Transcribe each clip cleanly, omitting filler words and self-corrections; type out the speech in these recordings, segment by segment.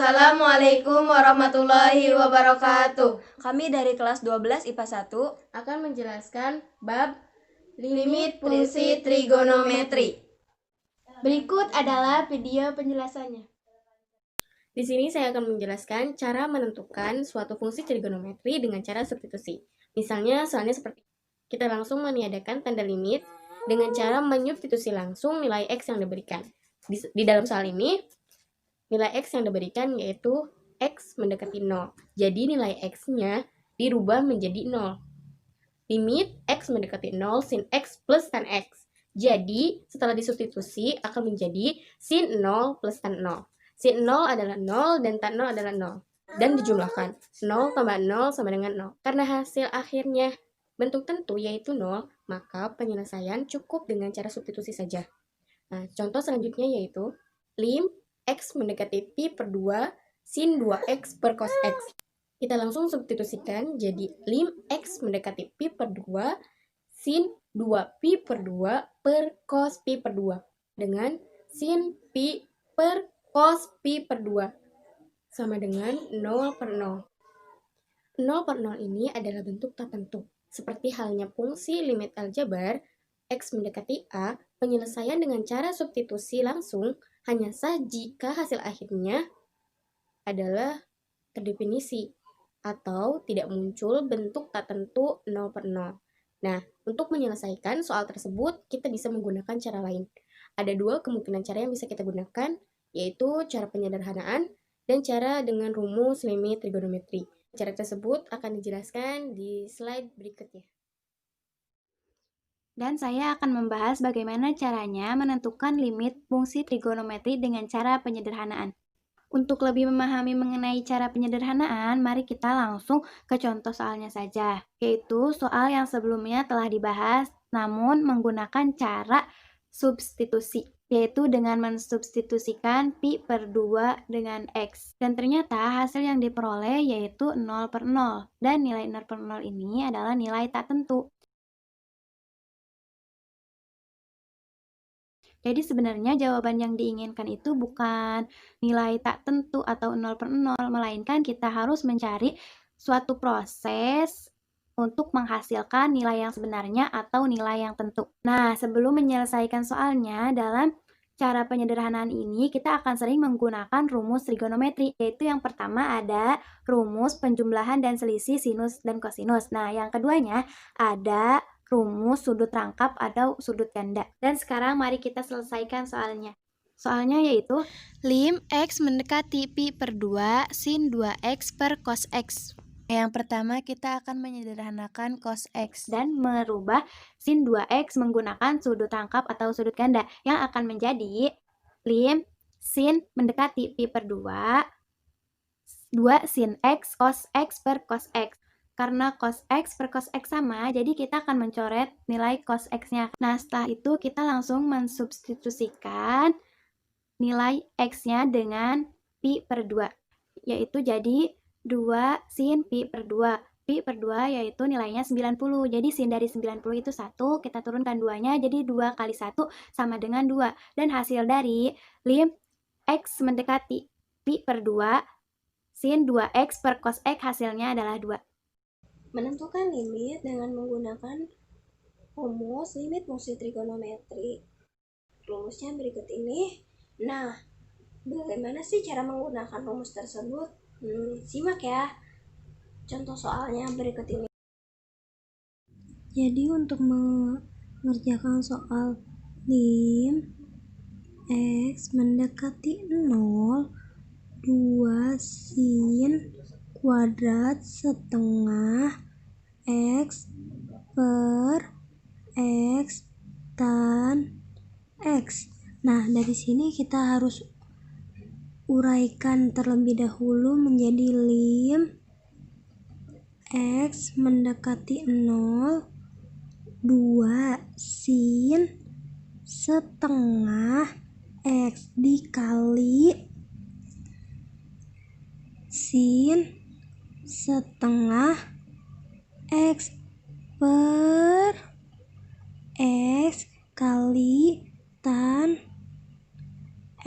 Assalamualaikum warahmatullahi wabarakatuh. Kami dari kelas 12 IPA 1 akan menjelaskan bab limit fungsi trigonometri. Berikut adalah video penjelasannya. Di sini saya akan menjelaskan cara menentukan suatu fungsi trigonometri dengan cara substitusi. Misalnya, soalnya seperti kita langsung meniadakan tanda limit dengan cara menyubstitusi langsung nilai X yang diberikan. Di dalam soal ini, nilai X yang diberikan yaitu X mendekati 0. Jadi nilai X-nya dirubah menjadi 0. Limit X mendekati 0 sin X plus tan X. Jadi setelah disubstitusi akan menjadi sin 0 plus tan 0. Sin 0 adalah 0 dan tan 0 adalah 0. Dan dijumlahkan. 0 tambah 0 sama dengan 0. Karena hasil akhirnya bentuk tentu yaitu 0, maka penyelesaian cukup dengan cara substitusi saja. Nah, contoh selanjutnya yaitu lim X mendekati pi per 2 sin 2X per cos X. Kita langsung substitusikan jadi lim X mendekati pi per 2 sin 2pi per 2 per cos pi per 2 dengan sin pi per cos pi per 2 sama dengan 0 per 0. 0 per 0 ini adalah bentuk tak tentu. Seperti halnya fungsi limit aljabar X mendekati A, penyelesaian dengan cara substitusi langsung hanya sah jika hasil akhirnya adalah terdefinisi atau tidak muncul bentuk tak tentu 0 per 0. Nah, untuk menyelesaikan soal tersebut, kita bisa menggunakan cara lain. Ada dua kemungkinan cara yang bisa kita gunakan, yaitu cara penyederhanaan dan cara dengan rumus limit trigonometri. Cara tersebut akan dijelaskan di slide berikutnya. Dan saya akan membahas bagaimana caranya menentukan limit fungsi trigonometri dengan cara penyederhanaan. Untuk lebih memahami mengenai cara penyederhanaan, mari kita langsung ke contoh soalnya saja, yaitu soal yang sebelumnya telah dibahas, namun menggunakan cara substitusi, yaitu dengan mensubstitusikan pi per 2 dengan X. Dan ternyata hasil yang diperoleh yaitu 0 per 0, dan nilai 0 per 0 ini adalah nilai tak tentu. Jadi sebenarnya jawaban yang diinginkan itu bukan nilai tak tentu atau 0 per 0, melainkan kita harus mencari suatu proses untuk menghasilkan nilai yang sebenarnya atau nilai yang tentu. Nah, sebelum menyelesaikan soalnya, dalam cara penyederhanaan ini kita akan sering menggunakan rumus trigonometri, yaitu yang pertama ada rumus penjumlahan dan selisih sinus dan kosinus. Nah, yang keduanya ada rumus sudut rangkap atau sudut ganda. Dan sekarang mari kita selesaikan soalnya. Soalnya yaitu lim X mendekati pi per 2 sin 2X per cos X. Yang pertama kita akan menyederhanakan cos X dan merubah sin 2X menggunakan sudut rangkap atau sudut ganda yang akan menjadi lim sin mendekati pi per 2 sin X cos X per cos X. Karena cos X per cos X sama, jadi kita akan mencoret nilai cos X-nya. Nah, setelah itu kita langsung mensubstitusikan nilai X-nya dengan pi per 2, yaitu jadi 2 sin pi per 2. Pi per 2 yaitu nilainya 90. Jadi sin dari 90 itu 1, kita turunkan 2-nya, jadi 2 kali 1 sama dengan 2. Dan hasil dari lim X mendekati pi per 2 sin 2X per cos X hasilnya adalah 2. Menentukan limit dengan menggunakan rumus limit fungsi trigonometri. Rumusnya berikut ini. Nah, bagaimana sih cara menggunakan rumus tersebut? Simak ya. Contoh soalnya berikut ini. Jadi untuk mengerjakan soal lim X mendekati 0, 2 sin kuadrat setengah X per X tan X. Nah, dari sini kita harus uraikan terlebih dahulu menjadi lim X mendekati 0, 2 sin setengah X dikali sin setengah X per X kali tan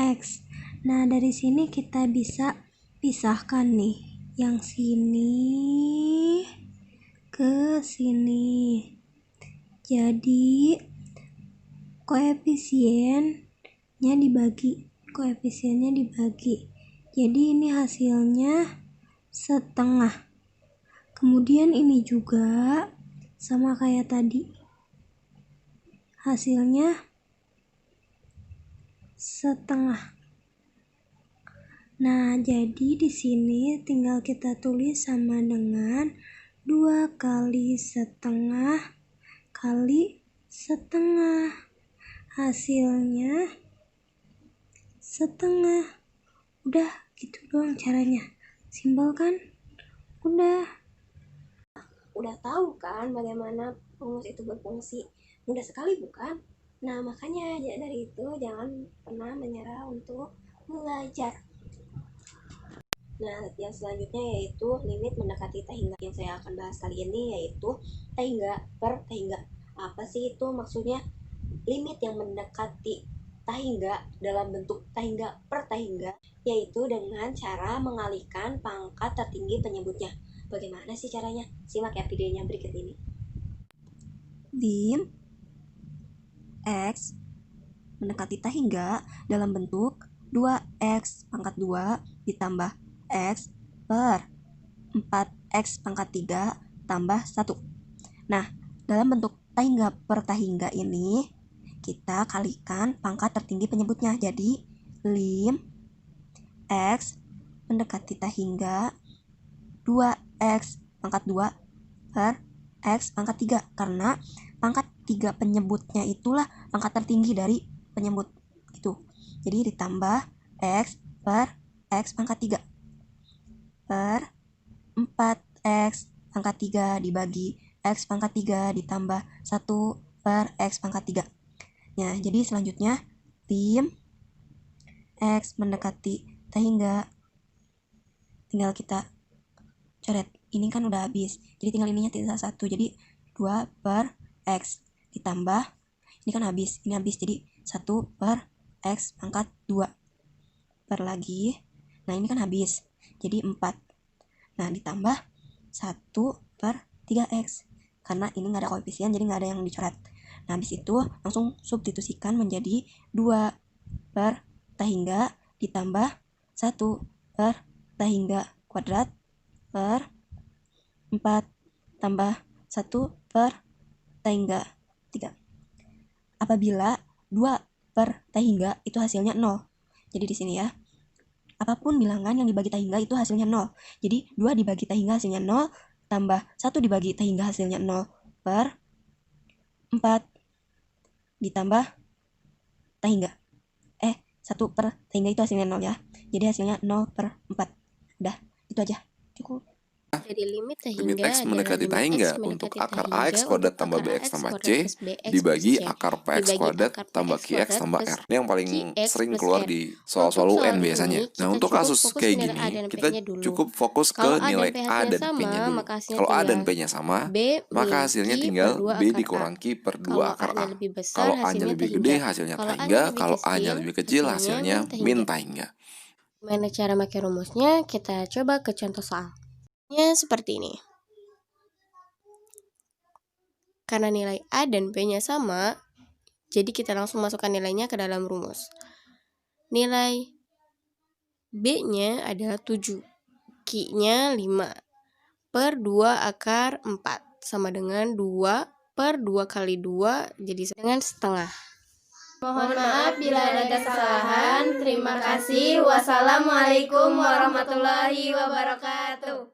X. Nah, dari sini kita bisa pisahkan nih yang sini ke sini. Jadi koefisiennya dibagi. Jadi ini hasilnya setengah. Kemudian ini juga sama kayak tadi. Hasilnya setengah. Nah, jadi di sini tinggal kita tulis sama dengan 2 kali setengah kali setengah. Hasilnya setengah. Udah gitu doang caranya. Simpel kan? Udah tahu kan bagaimana rumus itu berfungsi? Mudah sekali bukan? Nah, makanya dari itu jangan pernah menyerah untuk belajar. Nah, yang selanjutnya yaitu limit mendekati T hingga. Yang saya akan bahas kali ini yaitu T hingga per T hingga. Apa sih itu maksudnya? Limit yang mendekati T hingga dalam bentuk T hingga per T hingga, yaitu dengan cara mengalihkan pangkat tertinggi penyebutnya. Bagaimana sih caranya? Simak ya videonya berikut ini. Lim X mendekati T hingga dalam bentuk 2X pangkat 2 ditambah X per 4X pangkat 3 tambah 1. Nah, dalam bentuk T hingga per T hingga ini kita kalikan pangkat tertinggi penyebutnya. Jadi lim X mendekati T hingga 2X pangkat 2 per X pangkat 3. Karena pangkat 3 penyebutnya itulah pangkat tertinggi dari penyebut itu. Jadi ditambah X per X pangkat 3 per 4X pangkat 3 dibagi X pangkat 3 ditambah 1 per X pangkat 3. Ya, jadi selanjutnya lim X mendekati T hingga tinggal kita coret. Ini kan udah habis, jadi tinggal ininya tinggal 1. Jadi 2 per X ditambah ini kan habis, ini habis, jadi 1 per X pangkat 2 per lagi. Nah, ini kan habis, jadi 4. Nah, ditambah 1 per 3X. Karena ini nggak ada koefisien, jadi nggak ada yang dicoret. Nah, habis itu langsung substitusikan menjadi 2 per T hingga ditambah 1 per T hingga kuadrat per 4 tambah 1 per T hingga 3. Apabila 2 per T hingga itu hasilnya 0. Jadi di sini ya, apapun bilangan yang dibagi T hingga itu hasilnya 0. Jadi 2 dibagi T hingga hasilnya 0 tambah 1 dibagi T hingga hasilnya 0 per 4 ditambah T hingga 1 per T hingga itu hasilnya 0 ya. Jadi hasilnya 0 per 4. Udah, itu aja. Cukup. Jadi limit T Limit hingga X mendekati T adalah hingga limit X untuk mendekati T akar hingga AX kuadrat untuk tambah akar BX AX tambah kuadrat C plus BX dibagi plus C akar PX dibagi kuadrat akar tambah PX QX kuadrat tambah plus R. Ini yang paling QX sering plus keluar R. di Untuk soal-soal soal UN biasanya. ini Nah, kita untuk cukup kasus fokus kayak nilai A gini, dan kita P-nya dulu. cukup fokus ke Kalau A dan nilai P A hasilnya dan sama, P-nya dulu. maka hasilnya Kalau A dan tinggal P-nya sama, B maka min hasilnya Q tinggal per 2 B akar A. dikurang Q per 2 Kalau akar A-nya A. lebih besar, Kalau A-nya hasilnya lebih T gede, hingga. hasilnya T Kalau A-nya hingga. lebih Kalau A-nya kecil, lebih kecil, hasilnya hasilnya min min T T hingga. Gimana cara pakai rumusnya? Kita coba ke contoh soalnya seperti ini. Karena nilai A dan P-nya sama, jadi kita langsung masukkan nilainya ke dalam rumus. Nilai B-nya adalah 7, Q-nya 5, per 2 akar 4, sama dengan 2 per 2 kali 2, jadi dengan setengah. Mohon maaf bila ada kesalahan. Terima kasih. Wassalamualaikum warahmatullahi wabarakatuh.